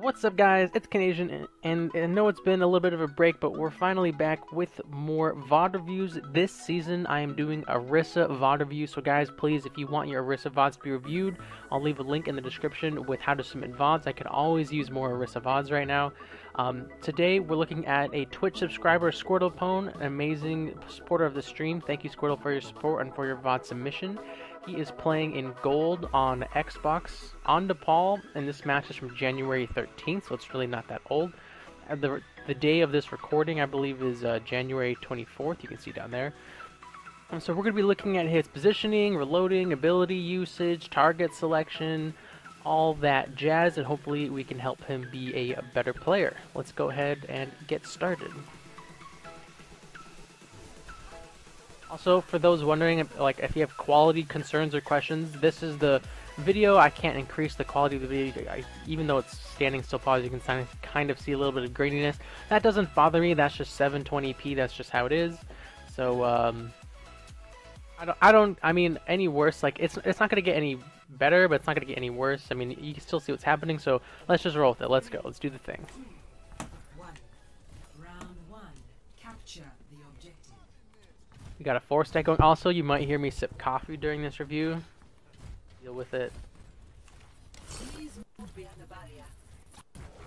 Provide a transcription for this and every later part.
What's up, guys? It's Canadian, and I know it's been a little bit of a break, but we're finally back with more VOD reviews. This season, I am doing Orisa VOD review, so guys, please, if you want your Orisa VODs to be reviewed, I'll leave a link in the description with how to submit VODs. I could always use more Orisa VODs right now. Today, we're looking at a Twitch subscriber, Squirtle Pone, an amazing supporter of the stream. Thank you, Squirtle, for your support and for your VOD submission. He is playing in gold on Xbox on Nepal, and this match is from January 13th, so it's really not that old. The day of this recording, I believe, is January 24th. You can see down there. So we're going to be looking at his positioning, reloading, ability usage, target selection, all that jazz, and hopefully we can help him be a better player. Let's go ahead and get started. Also, for those wondering, if you have quality concerns or questions, this is the video. I can't increase the quality of the video, even though it's standing still pause. You can kind of see a little bit of graininess. That doesn't bother me. That's just 720p. That's just how it is. So I mean, any worse. Like it's not gonna get any better, but it's not gonna get any worse. I mean, you can still see what's happening. So let's just roll with it. Let's go. Let's do the thing. We got a 4-stack going. Also, you might hear me sip coffee during this review. Deal with it.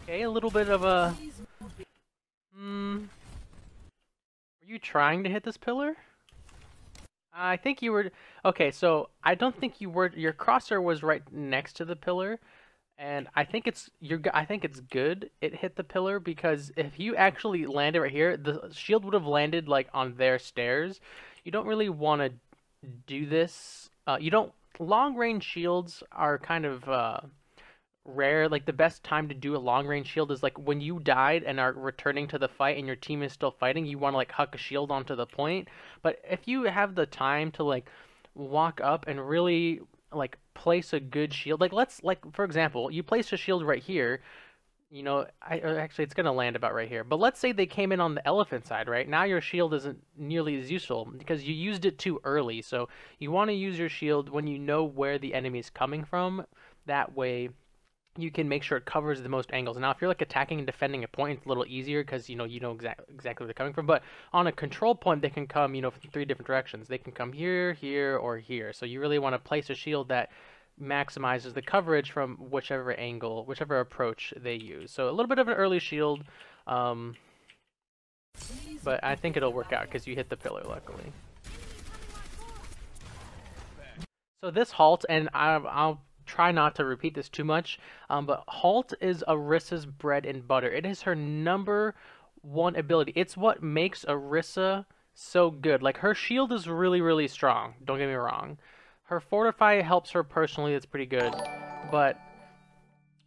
Okay, a little bit of a... Were you trying to hit this pillar? I think you were... Okay, so I don't think you were... Your crosshair was right next to the pillar. And I think it's good it hit the pillar, because if you actually landed right here, the shield would have landed like on their stairs. You don't really want to do this. Long range shields are kind of rare. Like the best time to do a long range shield is like when you died and are returning to the fight and your team is still fighting. You want to like huck a shield onto the point. But if you have the time to like walk up and really like place a good shield, for example, you place a shield right here, you know, actually it's gonna land about right here, but let's say they came in on the elephant side. Right now your shield isn't nearly as useful because you used it too early. So you want to use your shield when you know where the enemy is coming from. That way you can make sure it covers the most angles. Now, if you're like attacking and defending a point, it's a little easier because you know exactly where they're coming from. But on a control point, they can come, you know, from 3 different directions. They can come here, here, or here. So you really want to place a shield that maximizes the coverage from whichever angle, whichever approach they use. So a little bit of an early shield, but I think it'll work out because you hit the pillar, luckily. So this halt, and I'll try not to repeat this too much, but halt is Orisa's bread and butter. It is her #1 ability. It's what makes Orisa so good. Like, her shield is really, really strong, don't get me wrong. Her fortify helps her personally, that's pretty good, but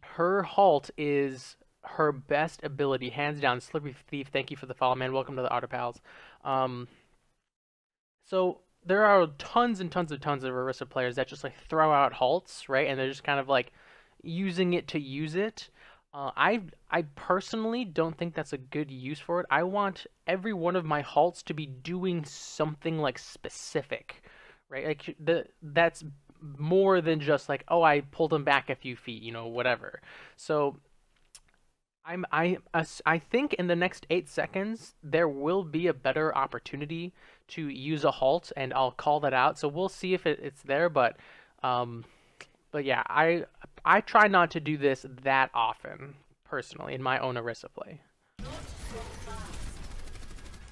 her halt is her best ability, hands down. Slippery Thief, thank you for the follow, man. Welcome to the Auto Pals. So there are tons and tons of Orisa players that just like throw out halts, right? And they're just kind of like using it to use it. I personally don't think that's a good use for it. I want every one of my halts to be doing something like specific, right? Like that's more than just like, oh, I pulled him back a few feet, you know, whatever. So I think in the next 8 seconds there will be a better opportunity to use a halt, and I'll call that out. So we'll see if it's there, but yeah, I try not to do this that often personally in my own Orisa play.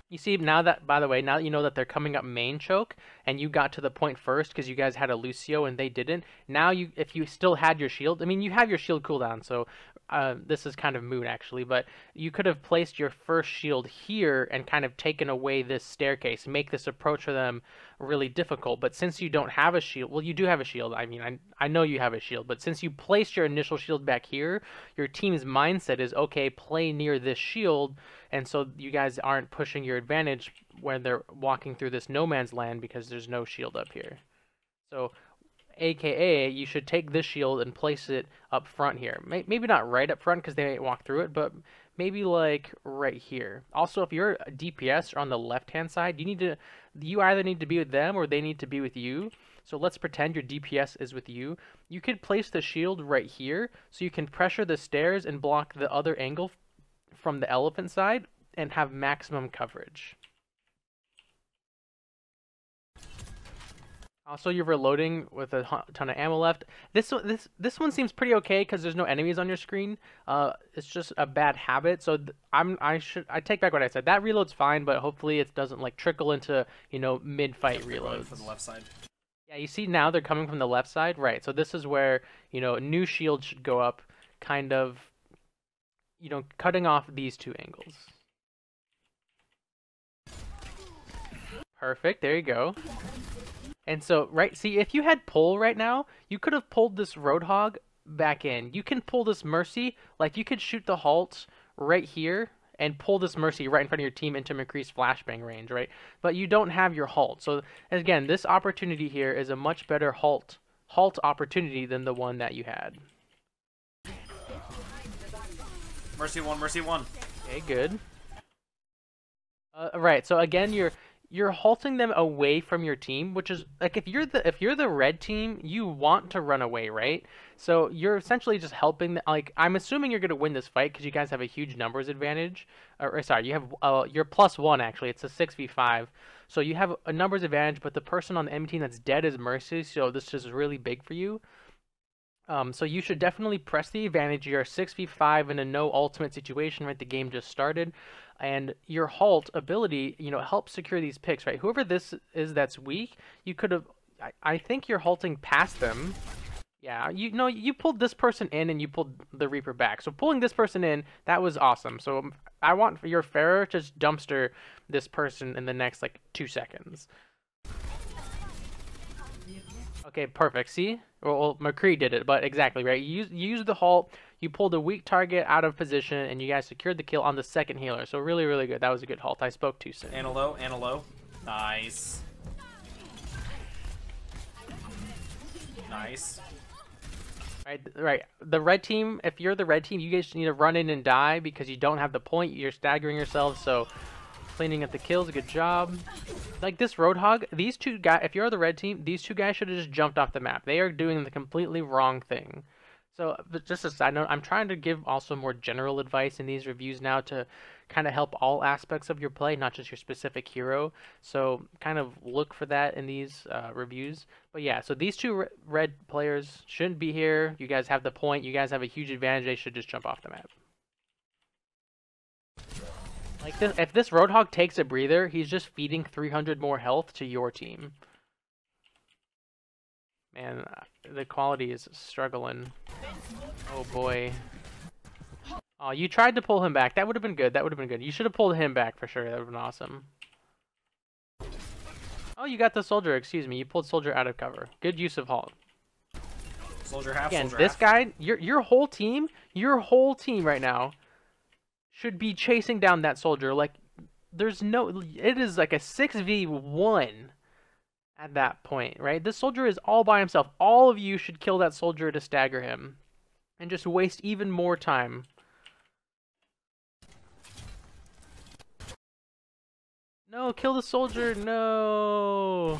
You see, now that, by the way, now that you know that they're coming up main choke, and you got to the point first because you guys had a Lucio and they didn't, now if you still had your shield, I mean, you have your shield cooldown, so this is kind of moot actually, but you could have placed your first shield here and kind of taken away this staircase, make this approach for them really difficult. But since you don't have a shield, well, you do have a shield, I mean, I know you have a shield, but since you placed your initial shield back here, your team's mindset is, okay, play near this shield, and so you guys aren't pushing your advantage when they're walking through this no man's land because there's no shield up here. So AKA, you should take this shield and place it up front here. Maybe not right up front because they might walk through it, but maybe like right here. Also, if you're a DPS on the left-hand side, you either need to be with them or they need to be with you. So let's pretend your DPS is with you. You could place the shield right here, so you can pressure the stairs and block the other angle from the elephant side and have maximum coverage. Also, you're reloading with a ton of ammo left. This one seems pretty okay because there's no enemies on your screen. It's just a bad habit. So I take back what I said. That reload's fine, but hopefully it doesn't like trickle into mid-fight reloads. From the left side. Yeah, you see now they're coming from the left side, right? So this is where new shield should go up, kind of cutting off these two angles. Perfect. There you go. And so, right, see, if you had pull right now, you could have pulled this Roadhog back in. You can pull this Mercy, like you could shoot the halt right here and pull this Mercy right in front of your team into McCree's flashbang range, right? But you don't have your halt. So, again, this opportunity here is a much better halt opportunity than the one that you had. Mercy one, Mercy one. Okay, good. Right, so again, you're halting them away from your team, which is like if you're the red team, you want to run away, right? So you're essentially just helping. Like I'm assuming you're gonna win this fight because you guys have a huge numbers advantage. Or sorry, you have you're +1 actually. It's a 6v5, so you have a numbers advantage. But the person on the enemy team that's dead is Mercy, so this is really big for you. So you should definitely press the advantage. You're 6v5 in a no ultimate situation, right? The game just started. And your halt ability, helps secure these picks, right? Whoever this is that's weak, you could have... I think you're halting past them. Yeah, you pulled this person in and you pulled the Reaper back. So pulling this person in, that was awesome. So I want your Pharaoh to just dumpster this person in the next, 2 seconds. Okay, perfect. See? Well, McCree did it, but exactly, right? You used the halt, you pulled a weak target out of position, and you guys secured the kill on the second healer. So really, really good. That was a good halt. I spoke too soon. Analo. Nice. Nice. Right. The red team, if you're the red team, you guys need to run in and die because you don't have the point. You're staggering yourselves, so cleaning up the kills, good job. Like this Roadhog, these two guys, if you're the red team, these two guys should have just jumped off the map. They are doing the completely wrong thing. So, but just a side note, I'm trying to give also more general advice in these reviews now to kind of help all aspects of your play, not just your specific hero. So, kind of look for that in these reviews. But yeah, so these two red players shouldn't be here. You guys have the point. You guys have a huge advantage. They should just jump off the map. Like this, if this Roadhog takes a breather, he's just feeding 300 more health to your team. Man, the quality is struggling. Oh boy. Oh, you tried to pull him back. That would have been good. That would have been good. You should have pulled him back for sure. That would have been awesome. Oh, you got the soldier. Excuse me. You pulled soldier out of cover. Good use of halt. Soldier half. Again, soldier this half. guy, your whole team right now should be chasing down that soldier. Like, there's no... It is like a 6v1 at that point, right? This soldier is all by himself. All of you should kill that soldier to stagger him. And just waste even more time. No, kill the soldier. No.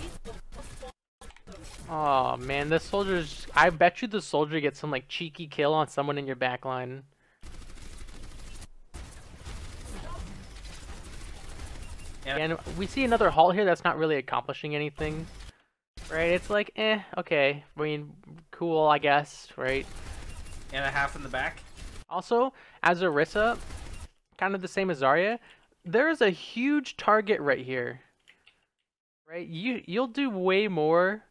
Oh man, this soldier's... I bet you the soldier gets some cheeky kill on someone in your backline. And we see another halt here that's not really accomplishing anything. Right? It's like, okay. I mean, cool, I guess, right? And a half in the back. Also, as Orisa, kind of the same as Zarya, there's a huge target right here. Right? You'll do way more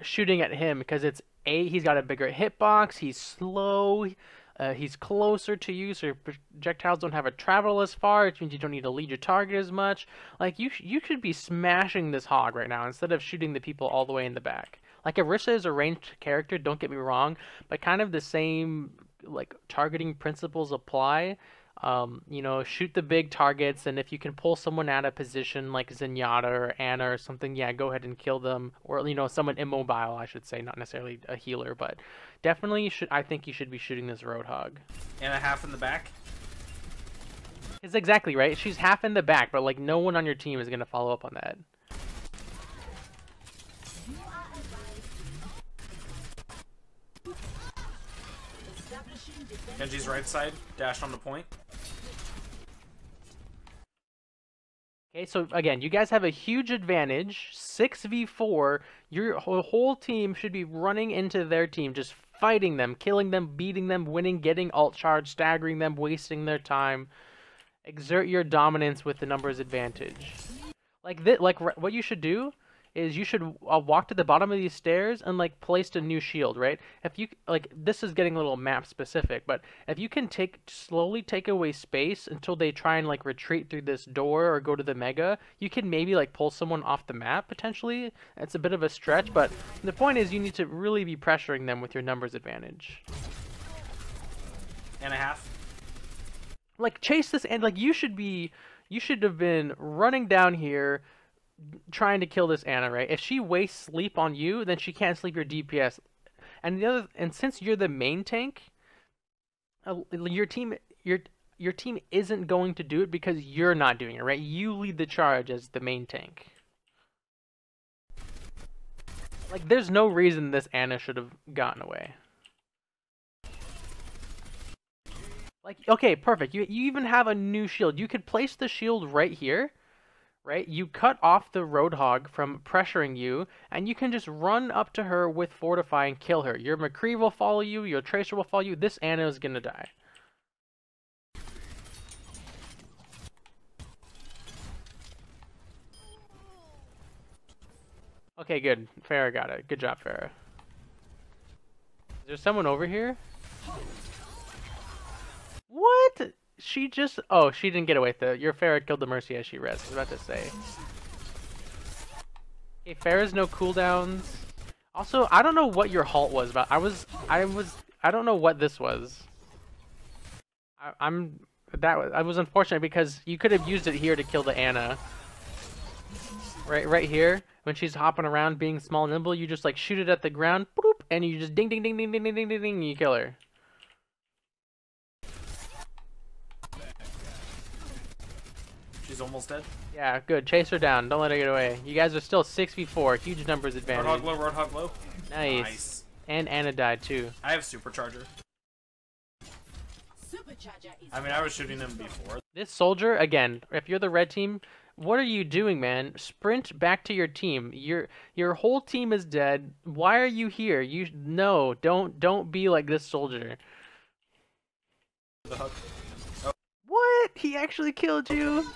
shooting at him because it's he's got a bigger hitbox, he's slow, he's closer to you, so your projectiles don't have to travel as far, which means you don't need to lead your target as much. Like, you should be smashing this hog right now instead of shooting the people all the way in the back. Like, Orisa is a ranged character, don't get me wrong, but kind of the same, targeting principles apply. Shoot the big targets, and if you can pull someone out of position like Zenyatta or Ana or something, yeah, go ahead and kill them. Or, someone immobile, I should say, not necessarily a healer, but definitely I think you should be shooting this Roadhog. And a half in the back? It's exactly right. She's half in the back, but, no one on your team is going to follow up on that. Genji's right side, dash on the point. Okay, so again, you guys have a huge advantage. 6v4. Your whole team should be running into their team, just fighting them, killing them, beating them, winning, getting alt charge, staggering them, wasting their time. Exert your dominance with the numbers advantage. What you should do is you should walk to the bottom of these stairs and like place a new shield, right? If you like, this is getting a little map specific, but if you can slowly take away space until they try and like retreat through this door or go to the mega, you can maybe like pull someone off the map potentially. It's a bit of a stretch, but the point is you need to really be pressuring them with your numbers advantage. And a half. Like chase this, and like you should have been running down here trying to kill this Anna, right? If she wastes sleep on you, then she can't sleep your DPS. And since you're the main tank, your team isn't going to do it because you're not doing it, right? You lead the charge as the main tank. Like there's no reason this Anna should have gotten away. Like, okay, perfect. You even have a new shield. You could place the shield right here, right? You cut off the Roadhog from pressuring you, and you can just run up to her with Fortify and kill her. Your McCree will follow you, your Tracer will follow you. This Anna is gonna die. Okay, good. Farah got it. Good job, Farah. Is there someone over here? What? She just... Oh, she didn't get away with it. Your Farah killed the Mercy as she rests. I was about to say. Okay, Farah's no cooldowns. Also, I don't know what your halt was, but I don't know what this was. I was unfortunate because you could have used it here to kill the Anna. Right here, when she's hopping around being small and nimble, you just like shoot it at the ground, boop, and you just ding ding ding ding ding ding ding ding ding, and you kill her. She's almost dead. Yeah, good. Chase her down. Don't let her get away. You guys are still 6v4. Huge numbers advantage. Roadhog low, Roadhog low. Nice. And Anna died too. I have Supercharger. I mean, I was shooting them before. This soldier, again, if you're the red team, what are you doing, man? Sprint back to your team. Your whole team is dead. Why are you here? No, don't be like this soldier. The hook. Oh. What? He actually killed you?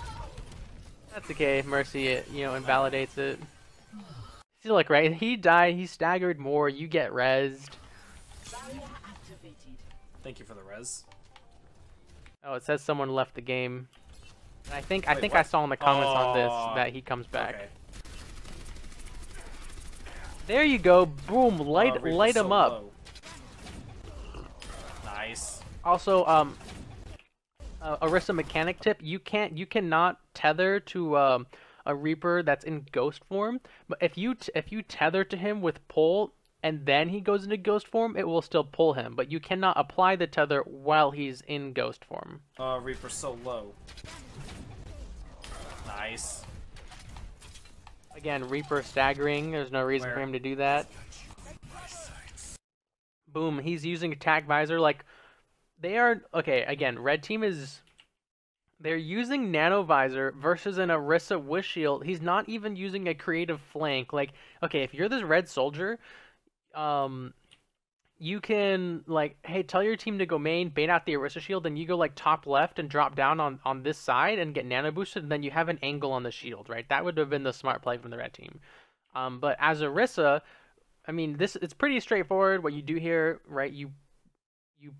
That's okay. Mercy, invalidates it. See, look, right? He died. He staggered more. You get rezzed. Thank you for the res. Oh, it says someone left the game. I think I saw in the comments on this that he comes back. Okay. There you go. Boom. Light him up. Low. Nice. Also, Orisa mechanic tip: you cannot tether to a Reaper that's in ghost form. But if you tether to him with pull and then he goes into ghost form, it will still pull him. But you cannot apply the tether while he's in ghost form. Reaper's so low. Nice. Again, Reaper staggering. There's no reason for him to do that. Boom. He's using attack visor. Like, they are... Okay, again, red team is... They're using nano visor versus an Orisa wish shield. He's not even using a creative flank. Like, okay, if you're this red soldier... you can, like, hey, tell your team to go main, bait out the Orisa shield, and you go, like, top left and drop down on this side and get nano boosted, and then you have an angle on the shield, right? That would have been the smart play from the red team. But as Orisa, I mean, it's pretty straightforward what you do here, right? You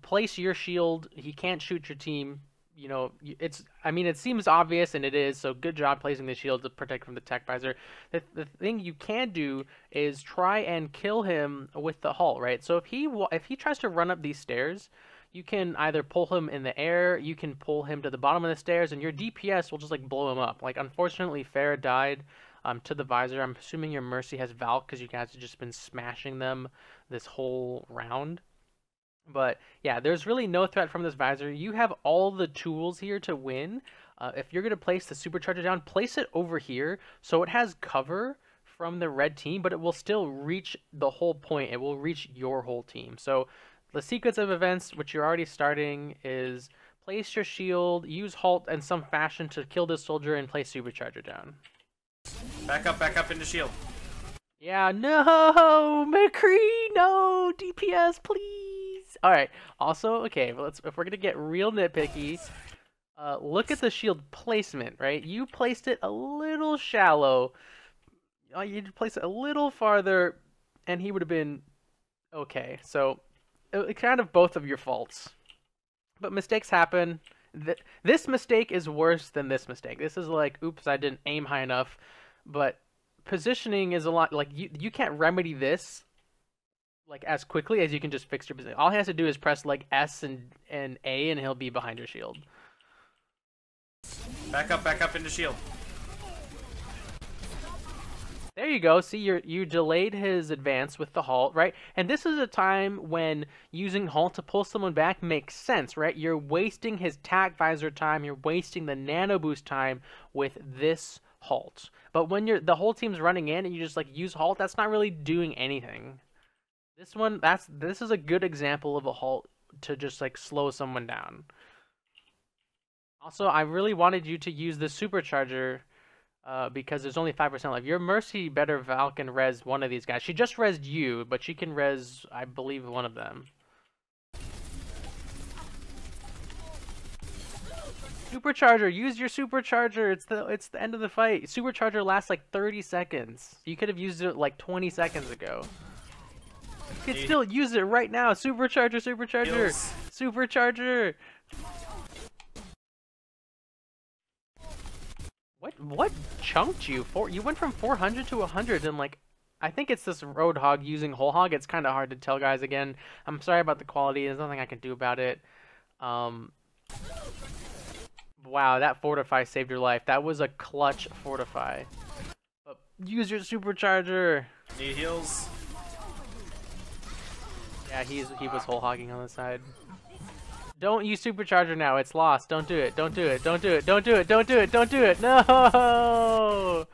place your shield, he can't shoot your team. You know, it seems obvious, and it is, so good job placing the shield to protect from the tech visor. The thing you can do is try and kill him with the halt, right? So if he tries to run up these stairs, you can either pull him in the air, you can pull him to the bottom of the stairs, and your DPS will just, like, blow him up. Like, unfortunately, Farah died to the visor. I'm assuming your Mercy has Valk, because you guys have just been smashing them this whole round. But yeah, there's really no threat from this visor. You have all the tools here to win. If you're going to place the supercharger down, place it over here so it has cover from the red team, but it will still reach the whole point. It will reach your whole team. So The sequence of events, which you're already starting, is place your shield, use halt in some fashion to kill this soldier, and place supercharger down. Back up into shield. Yeah, no, McCree, no, DPS, please. All right. Also, okay, if we're gonna get real nitpicky, look at the shield placement, right? You placed it a little shallow. You'd place it a little farther, and he would have been okay. So, kind of both of your faults. But mistakes happen. This mistake is worse than this mistake. This is like, oops, I didn't aim high enough. But positioning is a lot like you can't remedy this like as quickly as you can just fix your position. All he has to do is press like S and A, and he'll be behind your shield. Back up into shield. There you go. See, you delayed his advance with the halt, right? And this is a time when using halt to pull someone back makes sense, right? You're wasting his tac visor time, you're wasting the nano boost time with this halt. But when the whole team's running in and you just like use halt, that's not really doing anything. This is a good example of a halt to just like slow someone down. Also, I really wanted you to use the supercharger because there's only 5% left. Your Mercy better Val can res one of these guys. She just resed you, but she can res, I believe, one of them. Supercharger, use your supercharger. It's the end of the fight. Supercharger lasts like 30 seconds. You could have used it like 20 seconds ago. You can still use it right now. Supercharger, supercharger. What chunked you? You went from 400 to 100 and like, I think it's this Roadhog using Whole Hog. It's kind of hard to tell, guys. Again, I'm sorry about the quality. There's nothing I can do about it. Wow, that Fortify saved your life. That was a clutch Fortify. But use your supercharger. Need heals. Yeah, he was Whole Hogging on the side. Don't use supercharger now. It's lost. Don't do it. Don't do it. Don't do it. Don't do it. Don't do it. Don't do it. No. Oh.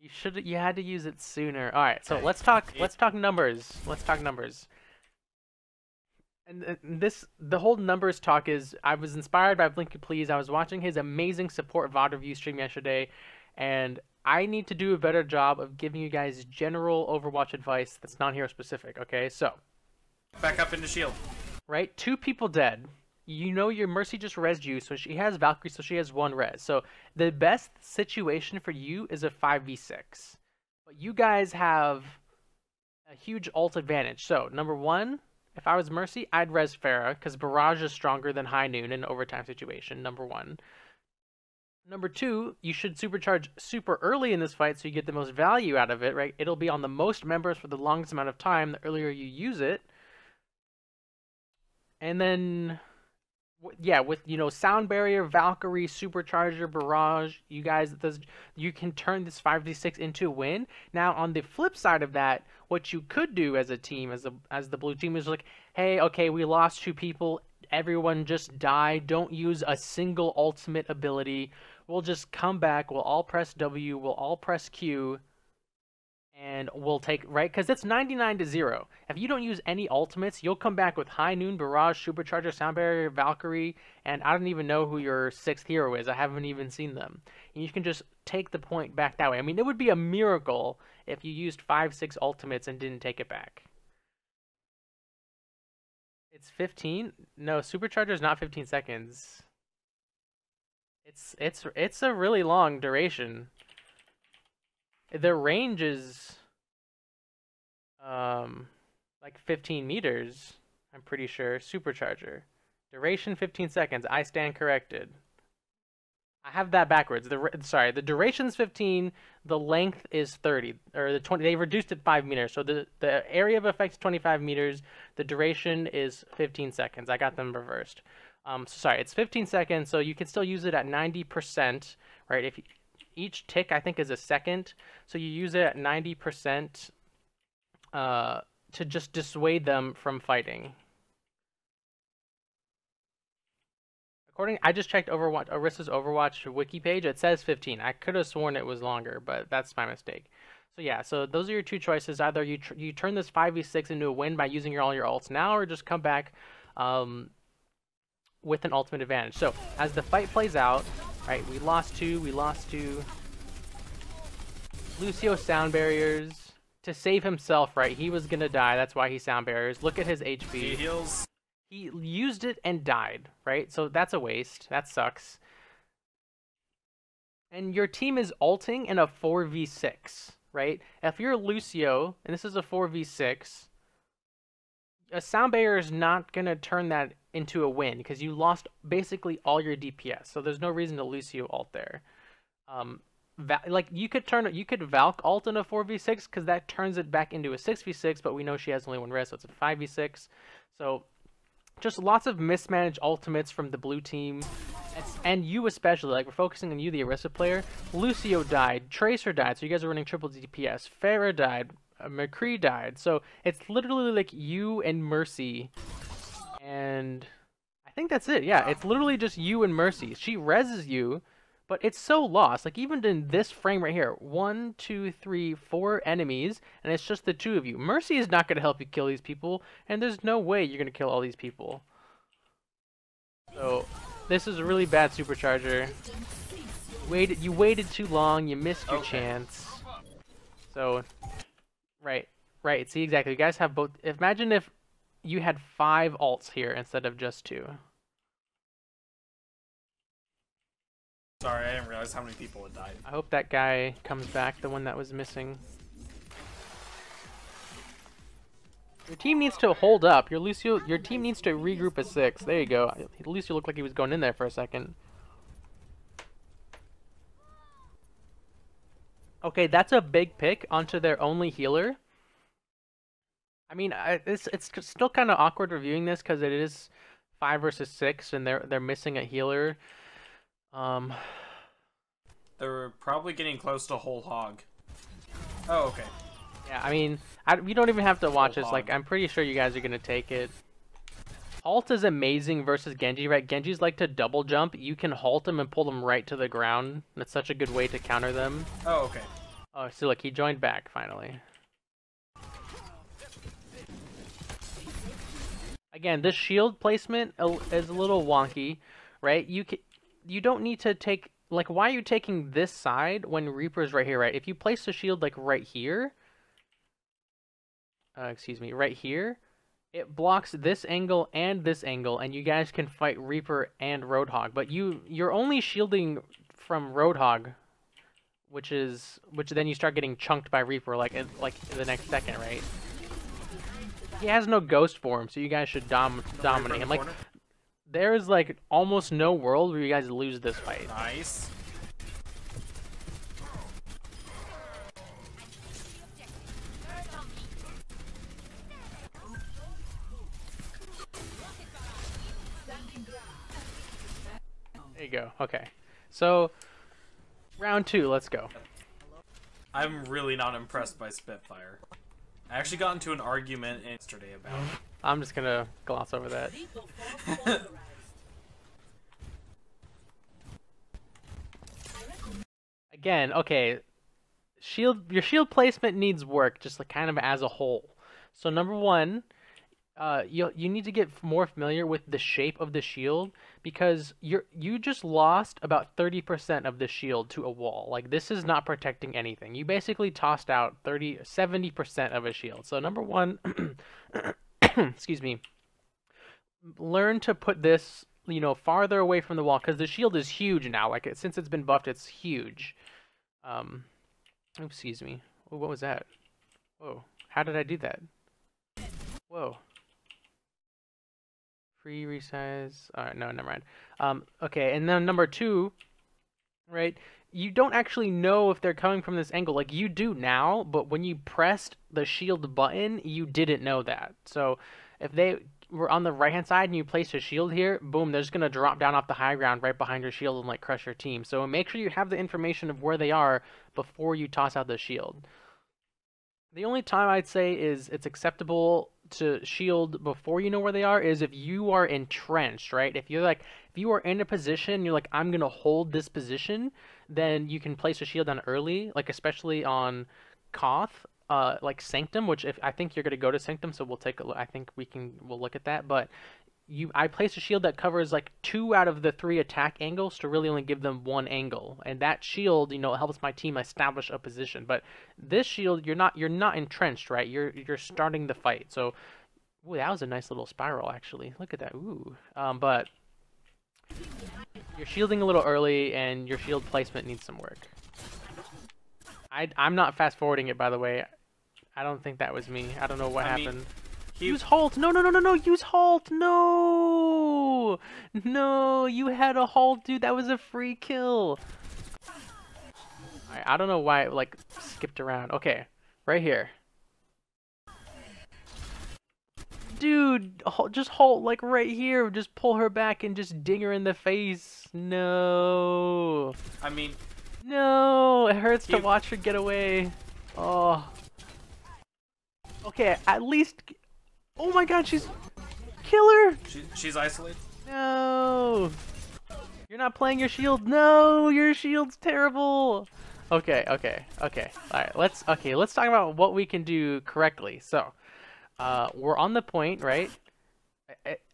You had to use it sooner. All right. So let's talk numbers. Let's talk numbers. And the whole numbers talk is, I was inspired by Blinky Please. I was watching his amazing support VOD review stream yesterday, and I need to do a better job of giving you guys general Overwatch advice that's non-hero specific. Okay, so back up into shield. Right, 2 people dead. You know your Mercy just resed you, so she has Valkyrie, so she has 1 res. So the best situation for you is a 5v6. But you guys have a huge ult advantage. So number 1, if I was Mercy, I'd res Pharah, because Barrage is stronger than High Noon in an overtime situation, number 1. Number 2, you should supercharge super early in this fight so you get the most value out of it, right? It'll be on the most members for the longest amount of time, the earlier you use it. And then, yeah, with, Sound Barrier, Valkyrie, Supercharger, Barrage, you guys, you can turn this 5v6 into a win. Now, on the flip side of that, what you could do as a team, as the blue team, is like, hey, okay, we lost 2 people, everyone just die, don't use a single ultimate ability, we'll just come back, we'll all press W, we'll all press Q, and we'll take, right? Because it's 99-0. If you don't use any ultimates, you'll come back with High Noon, Barrage, Supercharger, Sound Barrier, Valkyrie, and I don't even know who your 6th hero is. I haven't even seen them. And you can just take the point back that way. I mean, it would be a miracle if you used 5-6 ultimates and didn't take it back. It's 15? No, Supercharger is not 15 seconds. It's a really long duration. The range is like 15 meters, I'm pretty sure. Supercharger. Duration 15 seconds. I stand corrected. I have that backwards. The duration's 15, the length is 30, or the 20. They reduced it 5 meters. So the area of effect is 25 meters. The duration is 15 seconds. I got them reversed. Sorry, it's 15 seconds, so you can still use it at 90%, right? If each tick, I think, is a second. So you use it at 90% to just dissuade them from fighting. I just checked Orisa's Overwatch wiki page. It says 15. I could have sworn it was longer, but that's my mistake. So yeah, so those are your two choices. Either you turn this 5v6 into a win by using all your ults now, or just come back um, with an ultimate advantage. So as the fight plays out, right, we lost two. Lucio sound barriers to save himself, right? He was gonna die. That's why he sound barriers. Look at his He HP. heals. He used it and died, right? So that's a waste. That sucks. And your team is ulting in a 4v6, right? If you're Lucio, and this is a 4v6, a sound barrier is not going to turn that into a win because you lost basically all your DPS. So there's no reason to Lucio ult there. Like you could Valk ult in a 4v6 because that turns it back into a 6v6, but we know she has only one res, so it's a 5v6. So just lots of mismanaged ultimates from the blue team. And you especially, like we're focusing on you, the Orisa player. Lucio died, Tracer died, so you guys are running triple DPS. Pharah died, McCree died, so it's literally like you and Mercy, and I think that's it. Yeah, it's literally just you and Mercy. She reses you, but it's so lost. Like even in this frame right here, 1, 2, 3, 4 enemies, and it's just the two of you. Mercy is not going to help you kill these people, and there's no way you're going to kill all these people. So this is a really bad supercharger. You waited too long. You missed your chance. So, right. See, exactly. You guys have both. Imagine if you had 5 ults here instead of just 2. Sorry, I didn't realize how many people had died. I hope that guy comes back, the one that was missing. Your team needs to hold up. Your team needs to regroup a 6. There you go. Lucio looked like he was going in there for a second. Okay, that's a big pick onto their only healer. I mean, it's still kind of awkward reviewing this because it is 5 versus 6, and they're missing a healer. They're probably getting close to whole hog. Oh, okay. Yeah, I mean, you don't even have to watch this. Like, I'm pretty sure you guys are gonna take it. Halt is amazing versus Genji, right? Genji's like to double jump. You can halt them and pull them right to the ground. That's such a good way to counter them. Oh, okay. Oh, so look, he joined back finally. Again, this shield placement is a little wonky, right? You don't need to take, like, why are you taking this side when Reaper's right here, right? If you place the shield like right here, excuse me, right here, it blocks this angle, and you guys can fight Reaper and Roadhog. But you're only shielding from Roadhog, which then you start getting chunked by Reaper like in the next second, right? He has no ghost form, so you guys should dominate him. Like, there is like almost no world where you guys lose this fight. Nice. There you go. Okay. So, round 2, let's go. I'm really not impressed by Spitfire. I actually got into an argument yesterday about it. I'm just gonna gloss over that. Again, okay. Your shield placement needs work, just like kind of as a whole. So number 1, you need to get more familiar with the shape of the shield, because you just lost about 30% of the shield to a wall. Like, this is not protecting anything. You basically tossed out 70% of a shield. So number 1, excuse me, learn to put this, farther away from the wall, because the shield is huge now. Like, since it's been buffed, it's huge. Excuse me. Oh, what was that? Whoa. How did I do that? Whoa. Free resize. Alright, no, never mind. Okay, and then number 2, right? You don't actually know if they're coming from this angle. Like, you do now, but when you pressed the shield button, you didn't know that. So, if they were on the right-hand side and you placed a shield here, boom, they're just going to drop down off the high ground right behind your shield and, like, crush your team. So, make sure you have the information of where they are before you toss out the shield. The only time I'd say is it's acceptable to shield before you know where they are is if you are entrenched, right? If you are in a position, you're like, I'm gonna hold this position, then you can place a shield down early, like especially on Koth, like Sanctum, which if I think you're gonna go to Sanctum, so we'll take a look. I think we'll look at that. But I place a shield that covers like 2 out of the 3 attack angles to really only give them 1 angle, and that shield, helps my team establish a position. But this shield, you're not entrenched, right? You're starting the fight. So, ooh, that was a nice little spiral actually. Look at that. Ooh. But you're shielding a little early, and your shield placement needs some work. I'm not fast forwarding it, by the way. I don't think that was me. I don't know what happened. Use halt! No, no, no, no, no! Use halt! No! No! You had a halt, dude. That was a free kill. I don't know why it, like, skipped around. Okay. Right here. Dude! Just halt, like, right here. Just pull her back and just ding her in the face. No! I mean... No! It hurts to watch her get away. Oh. Okay, at least... Oh my god, she's... Kill her! She's isolated? No! You're not playing your shield. No! Your shield's terrible! Okay, okay, okay. Alright, let's talk about what we can do correctly. So, we're on the point, right?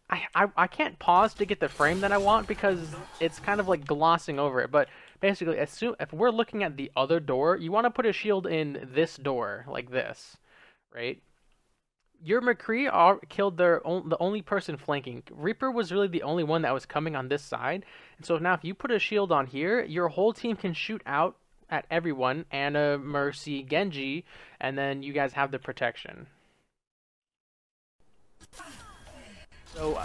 I can't pause to get the frame that I want because it's kind of like glossing over it, but basically, if we're looking at the other door, you want to put a shield in this door, like this, right? Your McCree killed the only person flanking. Reaper was really the only one that was coming on this side, and so now if you put a shield on here, your whole team can shoot out at everyone, Ana, Mercy, Genji, and then you guys have the protection. So,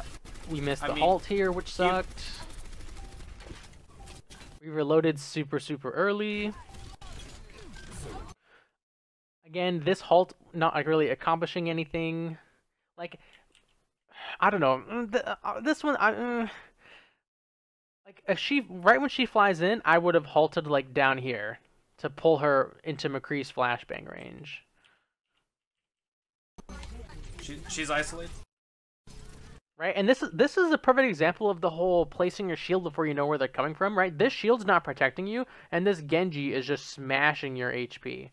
we missed the halt here, which sucked. We reloaded super early. Again, this halt not like really accomplishing anything. Like, I don't know. This one, like if right when she flies in, I would have halted like down here to pull her into McCree's flashbang range. She's isolated. Right, and this is a perfect example of the whole placing your shield before you know where they're coming from, right? This shield's not protecting you, and this Genji is just smashing your HP.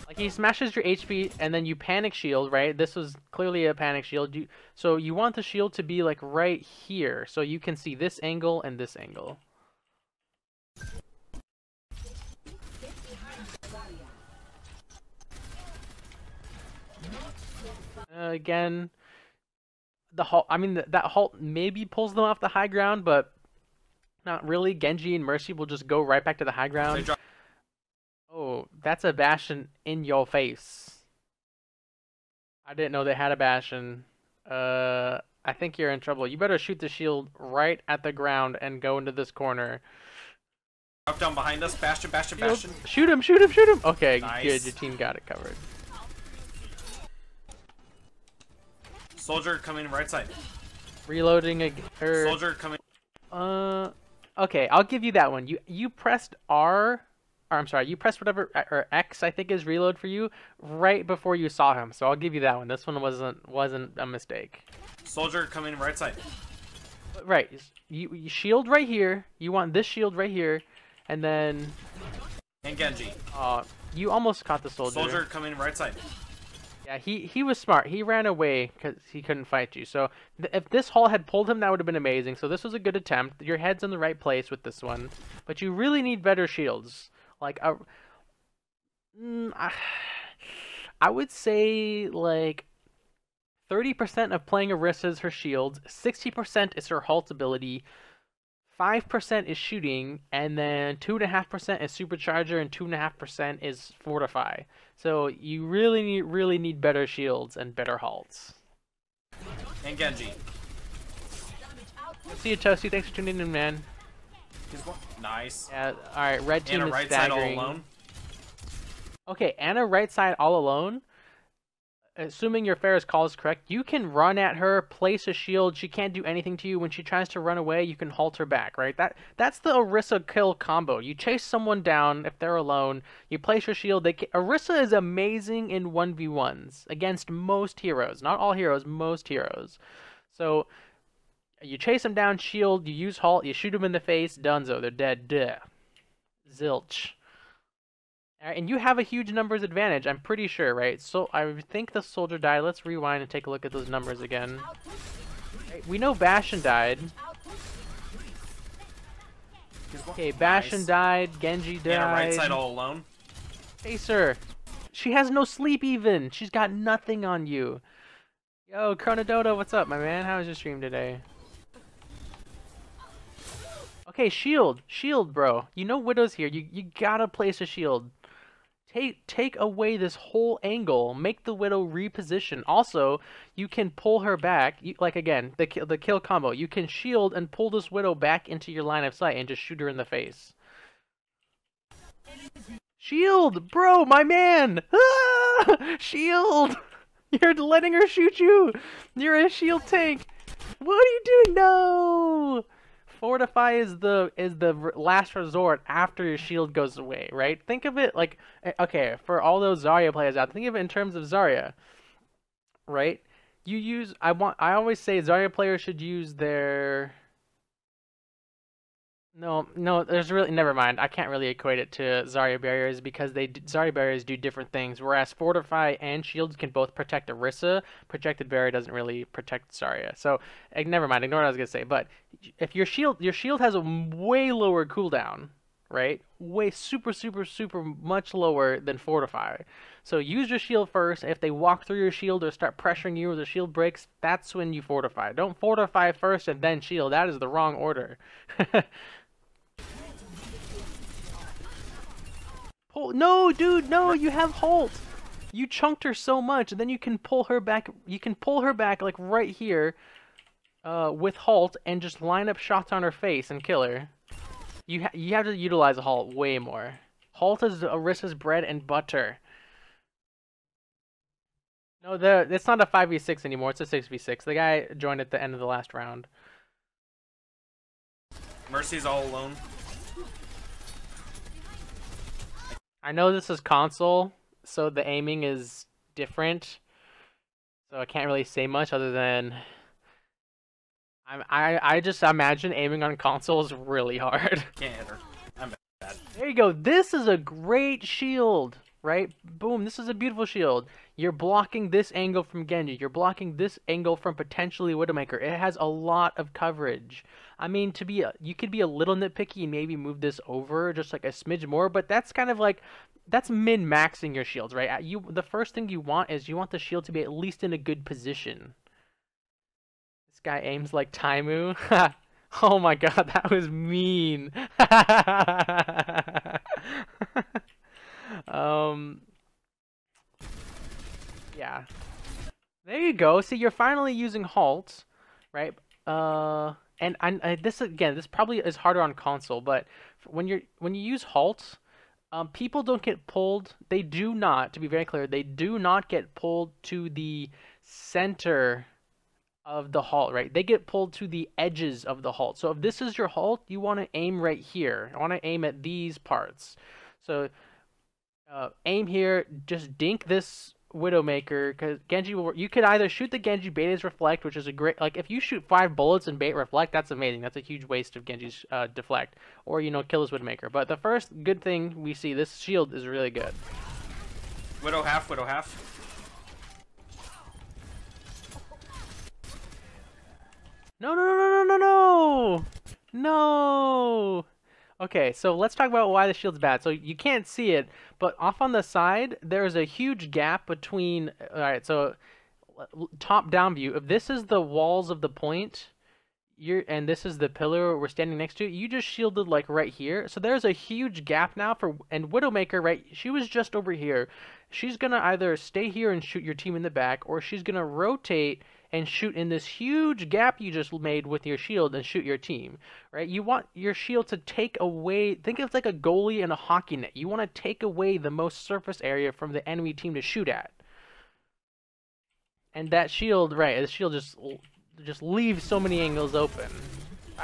Like, he smashes your HP, and then you panic shield, right? This was clearly a panic shield. So you want the shield to be, like, right here, so you can see this angle and this angle. Again... The halt, I mean, that halt maybe pulls them off the high ground, but not really. Genji and Mercy will just go right back to the high ground. Oh, that's a Bastion in your face. I didn't know they had a Bastion. I think you're in trouble. You better shoot the shield right at the ground and go into this corner. Drop down behind us. Bastion, Bastion, Bastion. Shoot him, shoot him, shoot him! Okay, nice. Good. Your team got it covered. Soldier coming right side. Reloading Soldier coming. Okay, I'll give you that one. You pressed R, or I'm sorry, you pressed whatever or X I think is reload for you right before you saw him. So I'll give you that one. This one wasn't a mistake. Soldier coming right side. Right, you shield right here. You want this shield right here, and then. And Genji. You almost caught the soldier. Soldier coming right side. Yeah, he was smart. He ran away because he couldn't fight you. So if this halt had pulled him, that would have been amazing. So this was a good attempt. Your head's in the right place with this one. But you really need better shields. Like, I would say, like, 30% of playing Orisa is her shields, 60% is her halt ability, 5% is shooting, and then 2.5% is supercharger, and 2.5% is fortify. So you really need better shields and better halts. And Genji. See you, Toasty. Thanks for tuning in, man. Nice. Yeah. All right. Red team Ana is right staggering. side all alone. Okay, Ana right side all alone. Assuming your Ferris call is correct, you can run at her, place a shield. She can't do anything to you. When she tries to run away, you can halt her back, right? That's the Orisa kill combo. You chase someone down if they're alone. You place your shield. Orisa is amazing in 1v1s against most heroes. Not all heroes, most heroes. So you chase them down, shield, you use halt, you shoot them in the face, donezo. They're dead. Duh. Zilch. Alright, and you have a huge numbers advantage, I'm pretty sure, right? So I think the soldier died. Let's rewind and take a look at those numbers again. Right, we know Bastion died. Okay, Bastion Nice. died, Genji died. Yeah, right side all alone. Facer! She has no sleep even! She's got nothing on you! Yo, Chronododo, what's up, my man? How was your stream today? Okay, shield! Shield, bro. You know Widow's here. You gotta place a shield. Take away this whole angle. Make the Widow reposition. Also, you can pull her back. Like again, the kill combo. You can shield and pull this Widow back into your line of sight and just shoot her in the face. Shield, bro, my man. Ah! Shield. You're letting her shoot you. You're a shield tank. What are you doing? No. Fortify is the last resort after your shield goes away, right? Think of it like, okay, for all those Zarya players out, think of it in terms of Zarya, right? I always say Zarya players should use their. No, there's really, never mind. I can't really equate it to Zarya barriers because Zarya barriers do different things. Whereas Fortify and Shields can both protect Orisa, protected barrier doesn't really protect Zarya. So never mind. Ignore what I was gonna say. But if your shield has a way lower cooldown, right? Way super much lower than Fortify. So use your shield first. If they walk through your shield or start pressuring you or the shield breaks, that's when you fortify. Don't fortify first and then shield. That is the wrong order. No, dude, no, you have Halt. You chunked her so much, and then you can pull her back. You can pull her back like right here, with Halt, and just line up shots on her face and kill her. You have to utilize a Halt way more. Halt is Orisa's bread and butter. No, it's not a 5v6 anymore. It's a 6v6. The guy joined at the end of the last round. Mercy's all alone. I know this is console, so the aiming is different. So I can't really say much other than I just imagine aiming on console is really hard. Can't hit her. I'm bad. There you go. This is a great shield, right? Boom, this is a beautiful shield. You're blocking this angle from Genji. You're blocking this angle from potentially Widowmaker. It has a lot of coverage. I mean, you could be a little nitpicky and maybe move this over just like a smidge more, but that's kind of like, that's min-maxing your shields, right? The first thing you want is you want the shield to be at least in a good position. This guy aims like Taimu. Oh my god, that was mean. Yeah. There you go. See, you're finally using Halt, right? And this again, this probably is harder on console, but when you use Halt, people don't get pulled. They do not, to be very clear, they do not get pulled to the center of the Halt, right? They get pulled to the edges of the Halt. So if this is your Halt, you want to aim right here. I want to aim at these parts. So aim here, just dink this Widowmaker, because Genji will. You could either shoot the Genji, bait his reflect, which is a great. Like if you shoot 5 bullets and bait reflect, that's amazing. That's a huge waste of Genji's deflect, or kill his Widowmaker. But the first good thing we see, this shield is really good. Widow half, Widow half. No. No. Okay, so let's talk about why the shield's bad. So you can't see it, but off on the side, there's a huge gap between... Alright, so top-down view. If this is the walls of the point, and this is the pillar we're standing next to, you just shielded like right here. So there's a huge gap now for... And Widowmaker, right, she was just over here. She's gonna either stay here and shoot your team in the back, or she's gonna rotate and shoot in this huge gap you just made with your shield and shoot your team, right? You want your shield to take away, think of it like a goalie in a hockey net. You want to take away the most surface area from the enemy team to shoot at. And that shield, right, the shield just leaves so many angles open.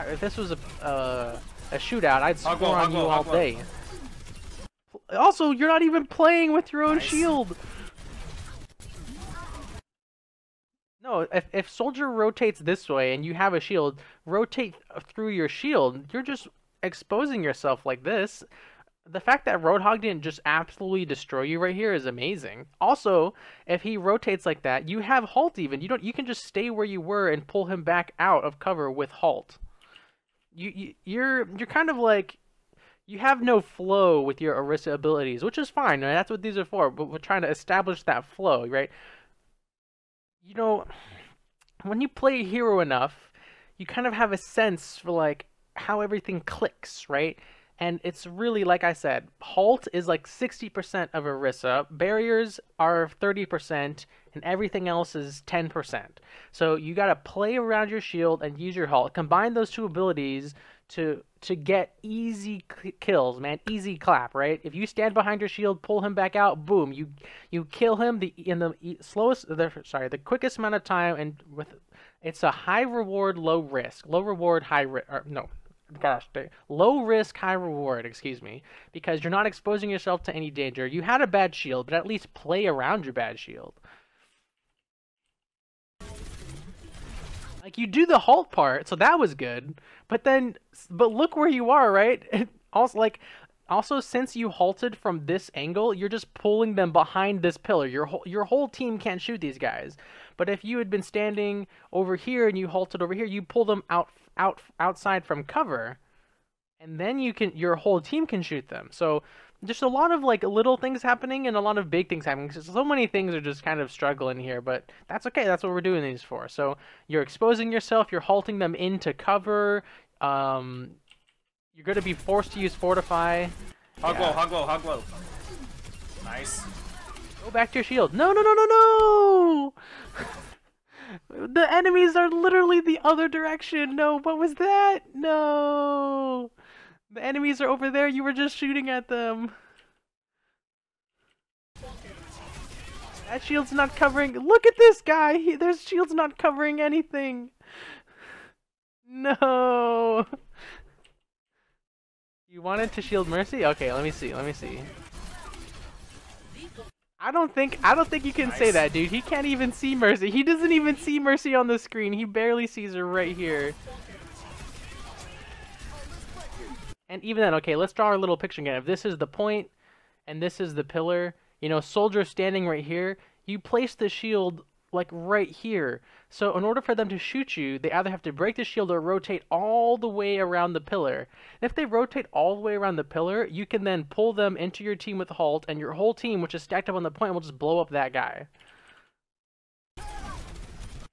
If this was a shootout, I'd score on you all day. Also, you're not even playing with your own shield. No, if soldier rotates this way and you have a shield, rotate through your shield. You're just exposing yourself like this. the fact that Roadhog didn't just absolutely destroy you right here is amazing. Also, if he rotates like that, you have halt even. You can just stay where you were and pull him back out of cover with halt. You're kind of like you have no flow with your Orisa abilities, which is fine, right? That's what these are for, but we're trying to establish that flow, right? You know, when you play hero enough, you kind of have a sense for like how everything clicks, right? And it's really like I said, halt is like 60% of Orisa, barriers are 30%, and everything else is 10%. So you got to play around your shield and use your halt. Combine those two abilities to get easy kills, man. Easy clap, right? If you stand behind your shield, pull him back out, boom, you kill him in the the quickest amount of time, and with it's a high reward, low risk, low reward, high risk. No, gosh, low risk, high reward. Excuse me, because you're not exposing yourself to any danger. You had a bad shield, but at least play around your bad shield. Like you do the halt part, so that was good. But look where you are, right? Also since you halted from this angle, you're just pulling them behind this pillar. Your whole team can't shoot these guys. But if you had been standing over here and you halted over here, you pull them outside from cover, and then your whole team can shoot them. So just a lot of like little things happening and a lot of big things happening. So many things are just kind of struggling here, but that's okay. That's what we're doing these for. So you're exposing yourself. You're halting them into cover. Um, you're going to be forced to use fortify. Hog low, hog low, hog low. Nice. Go back to your shield. No, no, no, no, no! The enemies are literally the other direction. No, what was that? No! The enemies are over there. You were just shooting at them. That shield's not covering. Look at this guy. Their shield's not covering anything. No. You wanted to shield Mercy? Okay, let me see. Let me see. I don't think you can say that, dude. He can't even see Mercy. He doesn't even see Mercy on the screen. He barely sees her right here. And even then, okay, let's draw our little picture again. If this is the point and this is the pillar, you know, soldier standing right here, you place the shield like right here. So in order for them to shoot you, they either have to break the shield or rotate all the way around the pillar. And if they rotate all the way around the pillar, you can then pull them into your team with halt, and your whole team, which is stacked up on the point, will just blow up that guy.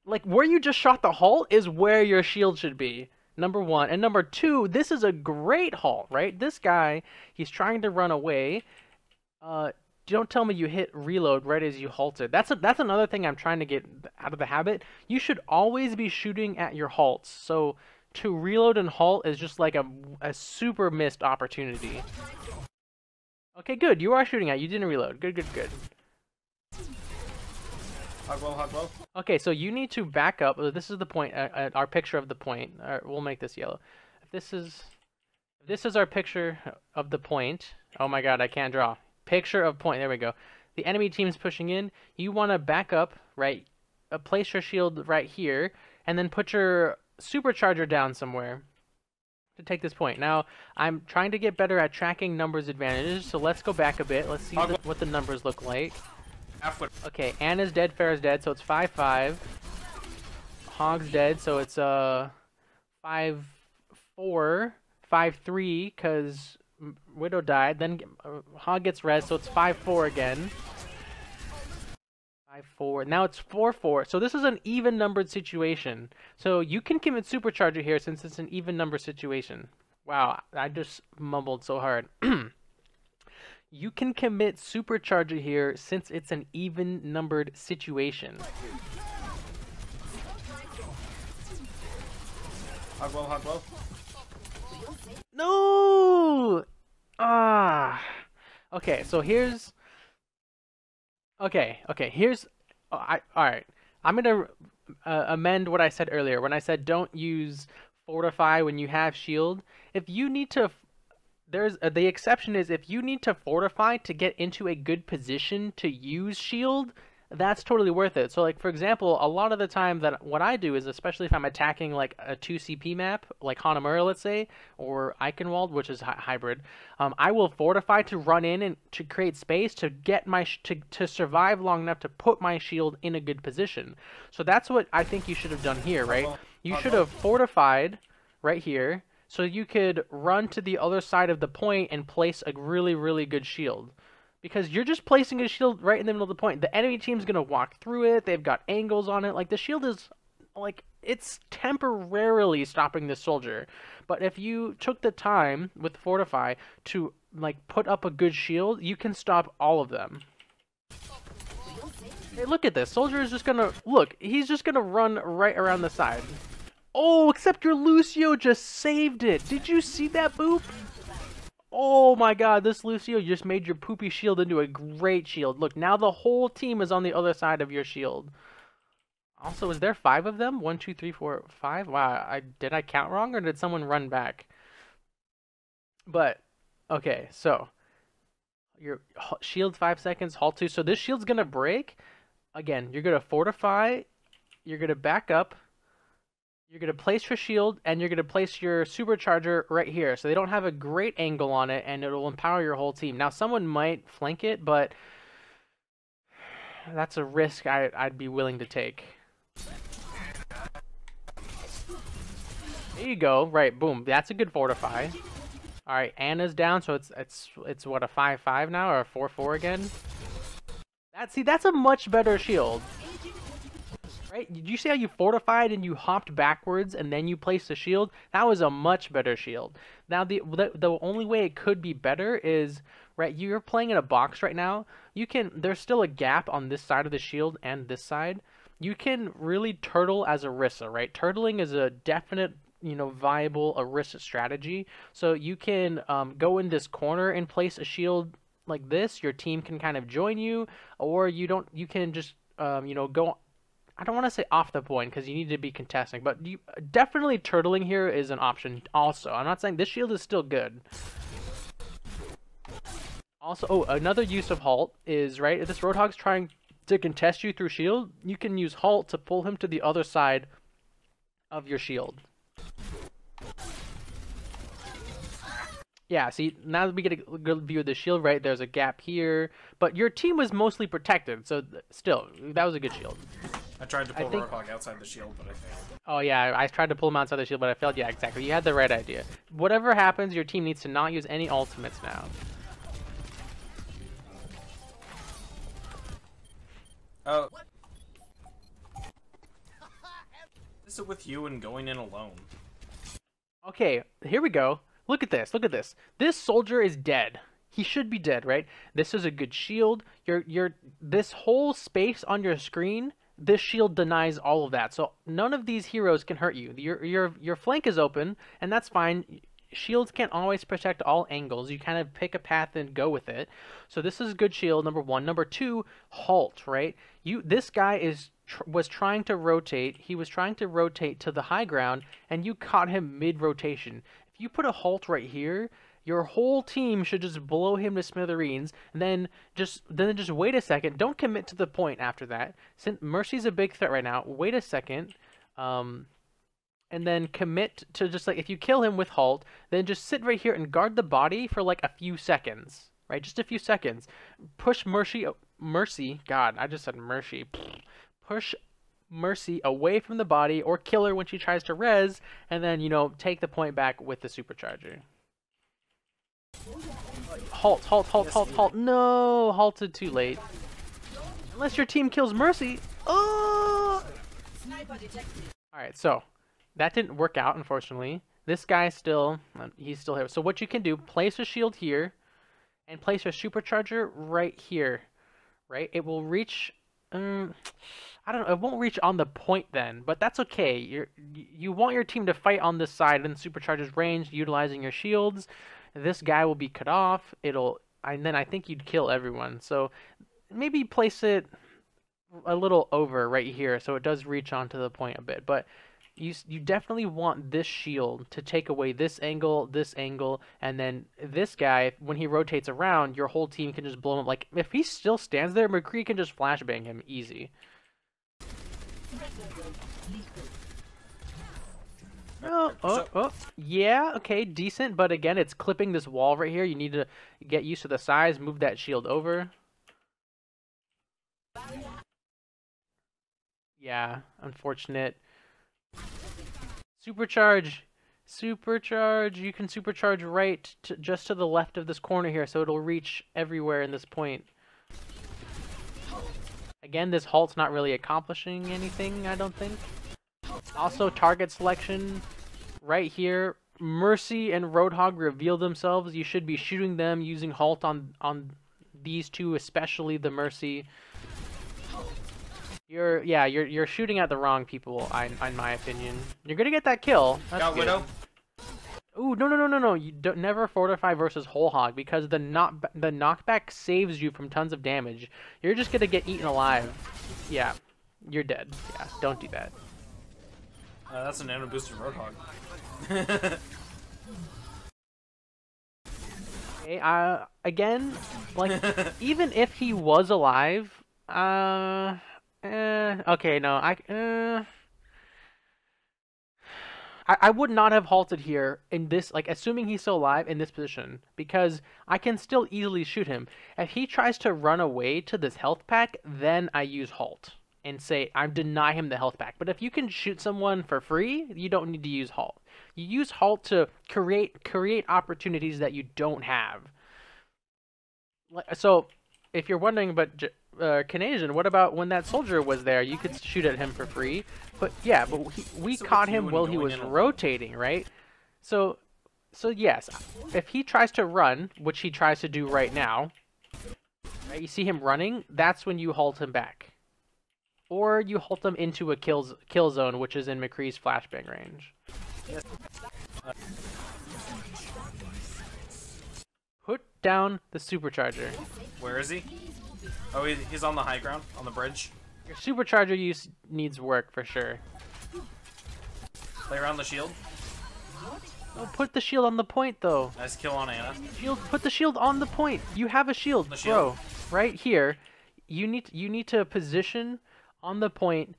Like, where you just shot the halt is where your shield should be. Number one. And number two, this is a great halt, right? This guy, he's trying to run away. Don't tell me you hit reload right as you halted. That's another thing I'm trying to get out of the habit. You should always be shooting at your halts. So to reload and halt is just like a super missed opportunity. Okay, good. You are shooting at. You didn't reload. Good, good, good. Hog low, hog low. Okay, so you need to back up. This is the point. Our picture of the point. We'll make this yellow. If this is our picture of the point. Oh my God, I can't draw. Picture of point. There we go. The enemy team's pushing in. You want to back up, right? Place your shield right here, and then put your supercharger down somewhere to take this point. Now, I'm trying to get better at tracking numbers advantages, so let's go back a bit. Let's see what the numbers look like. Okay, Anna's dead, Farah's dead, so it's 5-5. Hog's dead, so it's 5-4, 5-3, because Widow died. Then Hog gets res, so it's 5-4 again. 5-4. Now it's 4-4. So this is an even numbered situation. So you can commit supercharger here since it's an even number situation. Wow, I just mumbled so hard. You can commit supercharger here since it's an even numbered situation. Hog low, hog low. No! Ah. Okay, so here's... Okay, here's... Alright. I'm gonna amend what I said earlier. When I said don't use fortify when you have shield. If you need to... the exception is if you need to fortify to get into a good position to use shield, that's totally worth it. So like for example, a lot of the time that what I do is, especially if I'm attacking like a 2 CP map, like Hanamura, let's say, or Eichenwald, which is hybrid, I will fortify to run in and to create space to get my to survive long enough to put my shield in a good position. So that's what I think you should have done here, right? You should have fortified right here so you could run to the other side of the point and place a really, really good shield. Because you're just placing a shield right in the middle of the point. The enemy team's going to walk through it. They've got angles on it. Like, the shield is, like, it's temporarily stopping the soldier. But if you took the time with Fortify to, like, put up a good shield, you can stop all of them. Hey, look at this. Soldier is just going to, look, he's just going to run right around the side. Oh, except your Lucio just saved it. Did you see that boop? Oh my god, this Lucio just made your poopy shield into a great shield. Look, now the whole team is on the other side of your shield. Also, is there 5 of them? 1, 2, 3, 4, 5? Wow, did I count wrong or did someone run back? But, okay, so your shield 5 seconds, halt 2. So this shield's gonna break. Again, you're gonna fortify, you're gonna back up, you're going to place your shield, and you're going to place your supercharger right here. So they don't have a great angle on it, and it'll empower your whole team. Now, someone might flank it, but that's a risk I'd be willing to take. There you go. Right, boom. That's a good fortify. All right, Anna's down, so it's what, a 5-5 now, or a 4-4 again? That's a much better shield. Right? Did you see how you fortified and you hopped backwards and then you placed a shield? That was a much better shield. Now the only way it could be better is, right, you're playing in a box right now. There's still a gap on this side of the shield and this side. You can really turtle as Orisa, right? Turtling is a definite, viable Orisa strategy. So you can go in this corner and place a shield like this. Your team can kind of join you, or you can just go, I don't want to say off the point because you need to be contesting, but definitely turtling here is an option also. I'm not saying this shield is still good. Also, oh, another use of halt is, right, if this Roadhog's trying to contest you through shield, you can use halt to pull him to the other side of your shield. Yeah, see, now that we get a good view of the shield, right, there's a gap here, but your team was mostly protected, so still, that was a good shield. I tried to pull Roadhog outside the shield, but I failed. Oh yeah, I tried to pull him outside the shield, but I failed. Yeah, exactly. You had the right idea. Whatever happens, your team needs to not use any ultimates now. Oh. Is it with you and going in alone? Okay, here we go. Look at this. Look at this. This soldier is dead. He should be dead, right? This is a good shield. This whole space on your screen, this shield denies all of that. So none of these heroes can hurt you. Your flank is open, and that's fine. Shields can't always protect all angles. You kind of pick a path and go with it. So this is a good shield, number 1. Number 2, halt, right? This guy was trying to rotate. He was trying to rotate to the high ground, and you caught him mid-rotation. If you put a halt right here, your whole team should just blow him to smithereens, and then just wait a second. Don't commit to the point after that. Since Mercy's a big threat right now, wait a second, and then commit to just, like, if you kill him with halt, then just sit right here and guard the body for like a few seconds, right? Just a few seconds. Push Mercy. God, I just said Mercy. Push Mercy away from the body, or kill her when she tries to res, and then take the point back with the supercharger. Halt, halt, halt, halt, halt. No, halted too late. Unless your team kills Mercy. Oh! Alright, so that didn't work out, unfortunately. This guy he's still here. So what you can do, place a shield here, and place a supercharger right here. Right? It will reach, I don't know, it won't reach on the point then, but that's okay. You want your team to fight on this side in supercharger's range, utilizing your shields. This guy will be cut off. And then I think you'd kill everyone. So maybe place it a little over right here so it does reach onto the point a bit. But you definitely want this shield to take away this angle, and then this guy, when he rotates around, your whole team can just blow him up. Like, if he still stands there, McCree can just flashbang him easy. Oh, yeah, okay, decent, but again, it's clipping this wall right here. You need to get used to the size, move that shield over. Yeah, unfortunate. Supercharge! Supercharge! You can supercharge right just to the left of this corner here, so it'll reach everywhere in this point. Again, this halt's not really accomplishing anything, I don't think. Also, target selection right here. Mercy and Roadhog reveal themselves. You should be shooting them using halt on these two, especially the Mercy. You're shooting at the wrong people, in my opinion. You're gonna get that kill. That's Got good. Widow. Ooh, no. You don't never fortify versus whole hog because the knockback saves you from tons of damage. You're just gonna get eaten alive. Yeah, you're dead. Yeah, don't do that. That's a nano boosted Roadhog. Okay, again, like, even if he was alive, okay, no, I would not have halted here in this, like, assuming he's still alive in this position, because I can still easily shoot him. If he tries to run away to this health pack, then I use halt and say I deny him the health pack. But if you can shoot someone for free, you don't need to use halt. You use halt to create opportunities that you don't have. So, if you're wondering, but Canadian, what about when that soldier was there? You could shoot at him for free. But yeah, but we caught him while he was rotating, right? So yes, if he tries to run, which he tries to do right now, right? You see him running. That's when you halt him back, or you halt him into a kill zone, which is in McCree's flashbang range. Yes. Put down the supercharger. Where is he? Oh, he's on the high ground, on the bridge. Your supercharger use needs work for sure. Play around the shield. Oh, put the shield on the point though. Nice kill on Ana. Put the shield on the point. You have a shield, bro. Right here. You need to position on the point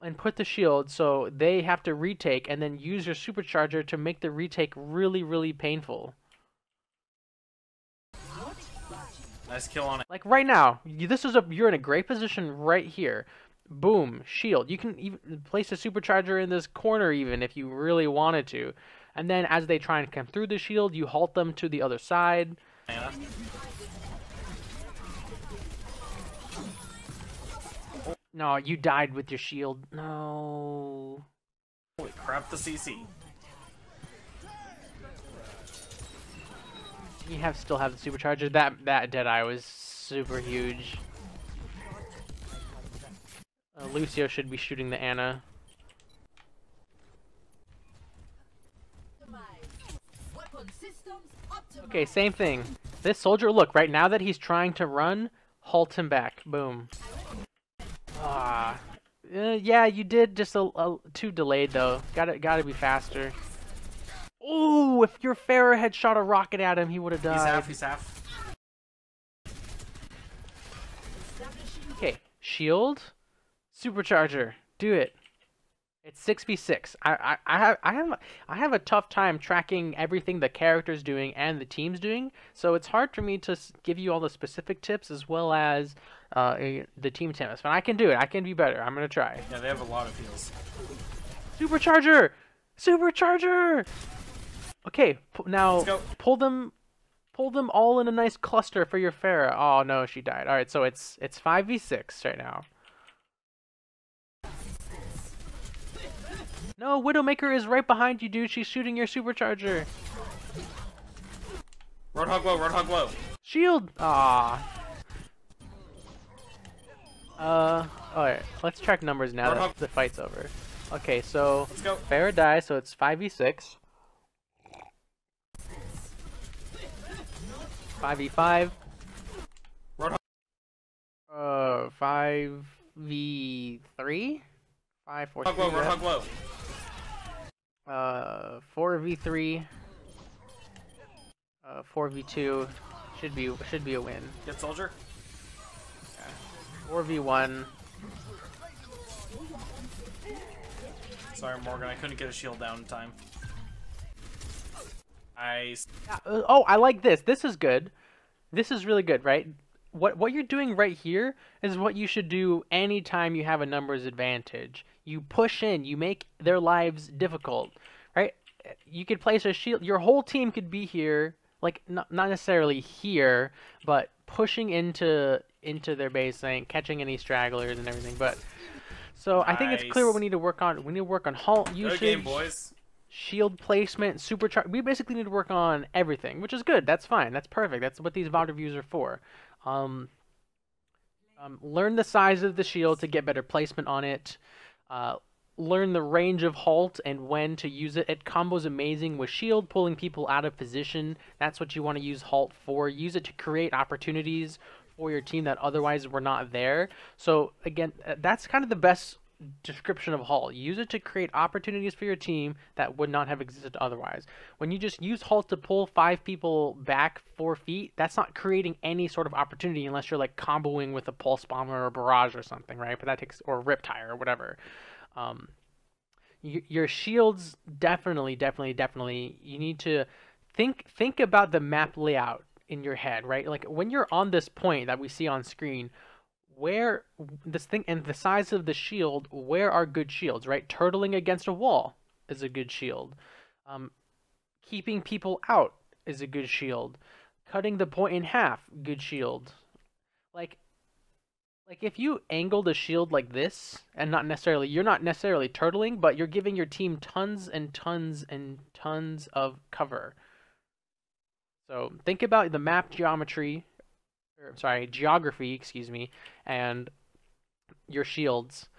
and put the shield so they have to retake, and then use your supercharger to make the retake really, really painful. Nice kill on it. Like right now, you're in a great position right here. Boom, shield. You can even place a supercharger in this corner even if you really wanted to. And then as they try and come through the shield, you halt them to the other side. Ana. No, you died with your shield. No. Holy crap, the CC. You still have the supercharger. That Deadeye was super huge. Lucio should be shooting the Ana. Okay, same thing. This soldier, look, right now that he's trying to run, halt him back. Boom. Yeah, you did just too delayed though. Gotta be faster. Oh, if your Pharah had shot a rocket at him, he would have died. He's half. Okay, shield, supercharger, do it. It's 6v6. I have a tough time tracking everything the character's doing and the team's doing, so it's hard for me to give you all the specific tips as well as the team tips. But I can do it. I can be better. I'm gonna try. Yeah, they have a lot of heals. Supercharger, supercharger. Okay, now pull them all in a nice cluster for your Pharah. Oh no, she died. All right, so it's 5v6 right now. No, Widowmaker is right behind you, dude. She's shooting your supercharger. Roadhog low, Roadhog low. Shield. Ah. Alright, let's check numbers now that the fight's over. Okay, so let's go. Pharah dies, so it's 5v6. 5v5. Roadhog. 5v3. 5, 4, 3. Roadhog low, Roadhog low. 4v3, 4v2 should be a win. Get soldier. Yeah. 4v1. Sorry, Morgan, I couldn't get a shield down in time. Oh, I like this. This is good. This is really good, right? What you're doing right here is what you should do anytime you have a numbers advantage. You push in, you make their lives difficult, right? You could place a shield. Your whole team could be here, like not necessarily here, but pushing into their base lane, catching any stragglers and everything. But so I think it's clear what we need to work on. We need to work on halt usage. Good game, boys. Shield placement, supercharge. We basically need to work on everything, which is good. That's fine. That's perfect. That's what these VOD reviews are for. Learn the size of the shield to get better placement on it. Learn the range of halt and when to use it. It combos amazing with shield, pulling people out of position. That's what you want to use halt for. Use it to create opportunities for your team that otherwise were not there. So again, that's kind of the best description of halt. Use it to create opportunities for your team that would not have existed otherwise. When you just use halt to pull 5 people back 4 feet, that's not creating any sort of opportunity unless you're like comboing with a pulse bomber or a barrage or something, right? But that takes, or riptire or whatever. Your shields definitely you need to think about the map layout in your head, right? Like when you're on this point that we see on screen, where this thing and the size of the shield, where are good shields, right? Turtling against a wall is a good shield. Keeping people out is a good shield. Cutting the point in half, good shield. Like if you angled a shield like this, and you're not necessarily turtling, but you're giving your team tons and tons and tons of cover. So think about the map geometry. Geography, excuse me, and your shields.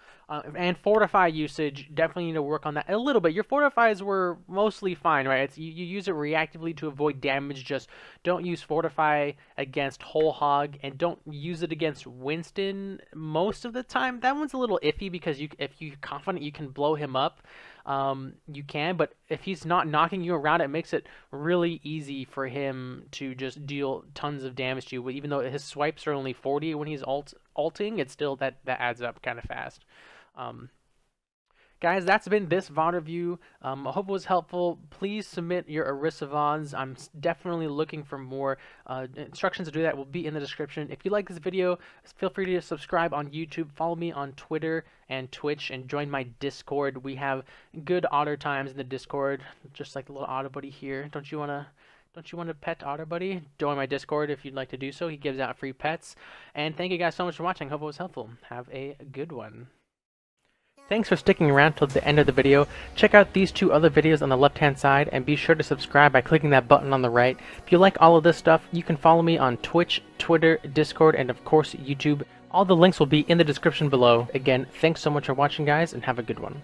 And fortify usage, definitely need to work on that a little bit. Your fortifies were mostly fine, right? It's, you use it reactively to avoid damage. Just don't use fortify against Whole Hog, and don't use it against Winston most of the time. That one's a little iffy because if you're confident you can blow him up, you can. But if he's not knocking you around, it makes it really easy for him to just deal tons of damage to you. Even though his swipes are only 40 when he's ulting, it's still that adds up kind of fast. Guys, that's been this VOD review. I hope it was helpful. Please submit your Orisa VODs. I'm definitely looking for more. Instructions to do that will be in the description. If you like this video, feel free to subscribe on YouTube, follow me on Twitter and Twitch, and join my Discord. We have good otter times in the Discord, just like the little otter buddy here. Don't you want to pet Otter Buddy? Join my Discord if you'd like to do so. He gives out free pets. And thank you guys so much for watching. Hope it was helpful. Have a good one. Thanks for sticking around till the end of the video. Check out these 2 other videos on the left hand side, and be sure to subscribe by clicking that button on the right. If you like all of this stuff, you can follow me on Twitch, Twitter, Discord, and of course YouTube. All the links will be in the description below. Again, thanks so much for watching, guys, and have a good one.